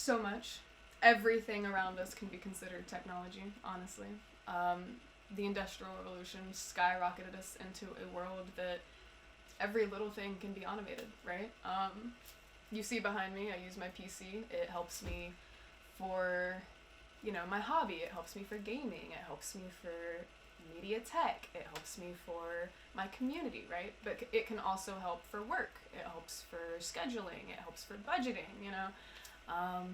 so much. Everything around us can be considered technology, honestly. The Industrial Revolution skyrocketed us into a world that every little thing can be automated, right? You see behind me, I use my PC. It helps me for, my hobby. It helps me for gaming. It helps me for media tech. It helps me for my community, right? But it can also help for work. It helps for scheduling. It helps for budgeting,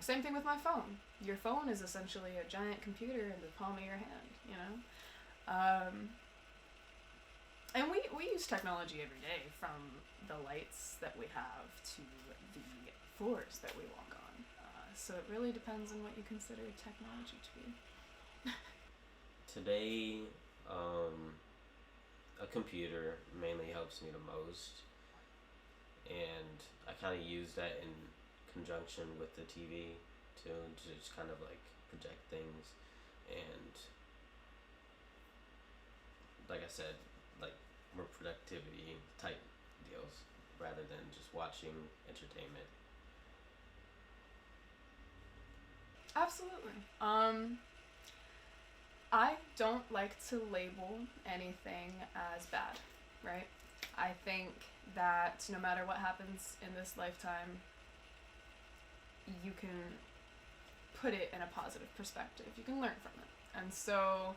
Same thing with my phone. Your phone is essentially a giant computer in the palm of your hand, And we use technology every day, from the lights that we have to the floors that we walk on. So it really depends on what you consider technology to be. Today, a computer mainly helps me the most, and I kind of use that in conjunction with the TV to just kind of like project things, and like I said, like more productivity type deals rather than just watching entertainment. Absolutely. I don't like to label anything as bad, right? I think that no matter what happens in this lifetime, you can put it in a positive perspective. You can learn from it. And so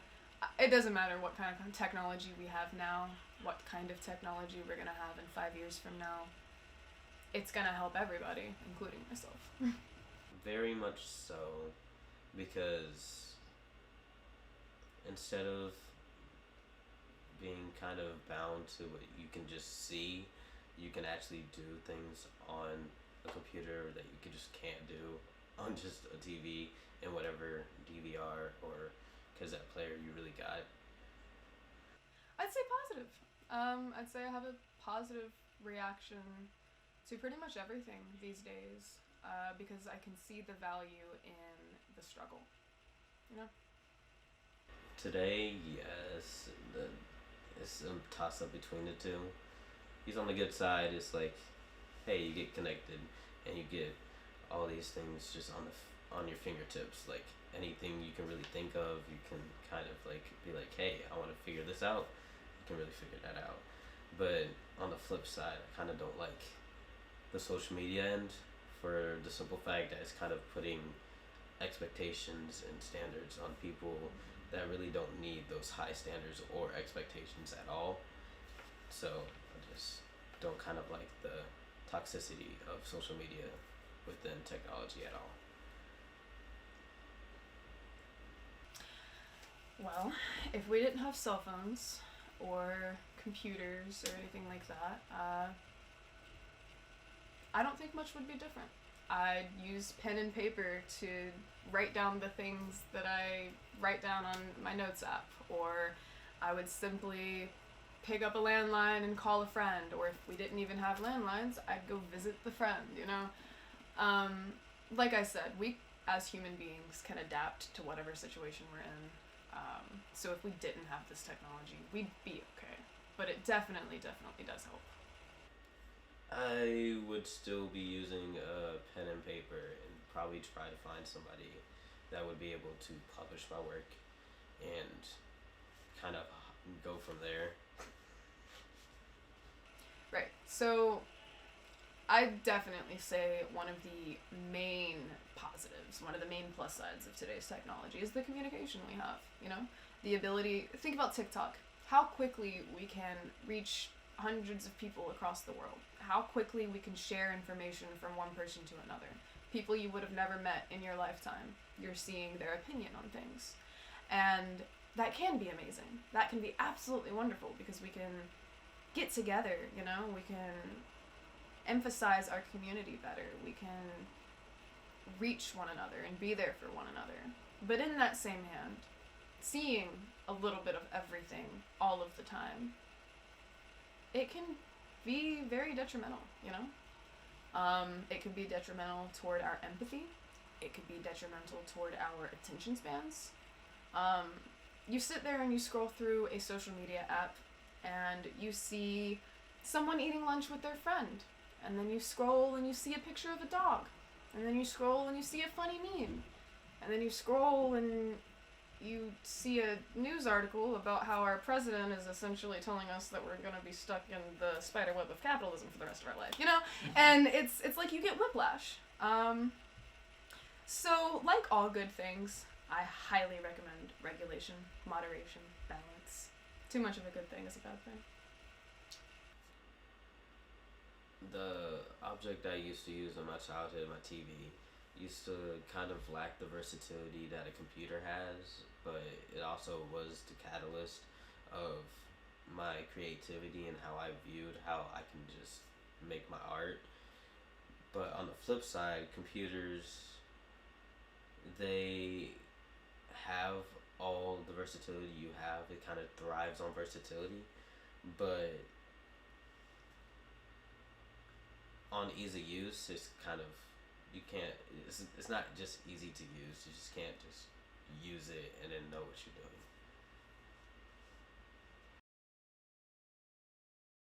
it doesn't matter what kind of technology we have now, what kind of technology we're going to have in 5 years from now. It's going to help everybody, including myself. Very much so, because instead of being kind of bound to what you can just see, you can actually do things on a computer that you just can't do on just a TV and whatever DVR or cassette player you really got. I'd say positive. I'd say I have a positive reaction to pretty much everything these days, because I can see the value in the struggle. Today, yes, it's a toss up between the two. He's on the good side. It's like, hey, you get connected and you get all these things just on your fingertips. Like anything you can really think of, you can kind of like be like, hey, I want to figure this out. You can really figure that out. But on the flip side, I kind of don't like the social media end, for the simple fact that it's kind of putting expectations and standards on people that really don't need those high standards or expectations at all. So I just don't kind of like the toxicity of social media within technology at all. Well, if we didn't have cell phones or computers or anything like that, I don't think much would be different. I'd use pen and paper to write down the things that I write down on my notes app, or I would simply pick up a landline and call a friend, or if we didn't even have landlines, I'd go visit the friend, Like I said, we as human beings can adapt to whatever situation we're in. So if we didn't have this technology, we'd be okay. But it definitely does help. I would still be using a pen and paper and probably try to find somebody that would be able to publish my work and kind of go from there. Right. So I definitely say one of the main positives, one of the main plus sides of today's technology is the communication we have, The ability, think about TikTok, how quickly we can reach hundreds of people across the world, how quickly we can share information from one person to another. People you would have never met in your lifetime, you're seeing their opinion on things. And that can be amazing. That can be absolutely wonderful because we can get together, we can emphasize our community better. We can reach one another and be there for one another. But in that same hand, seeing a little bit of everything all of the time, it can be very detrimental, It could be detrimental toward our empathy. It could be detrimental toward our attention spans. You sit there and you scroll through a social media app and you see someone eating lunch with their friend. And then you scroll and you see a picture of a dog. And then you scroll and you see a funny meme. And then you scroll and you see a news article about how our president is essentially telling us that we're going to be stuck in the spider web of capitalism for the rest of our life, you know? And it's like you get whiplash. So, like all good things, I highly recommend regulation, moderation, balance. Too much of a good thing is a bad thing. The object I used to use in my childhood, my TV, used to kind of lack the versatility that a computer has, but it also was the catalyst of my creativity and how I viewed how I can just make my art. But on the flip side, computers, they have all the versatility you have. It kind of thrives on versatility, but on easy use, it's kind of you can't. It's not just easy to use. You just can't just use it and then know what you're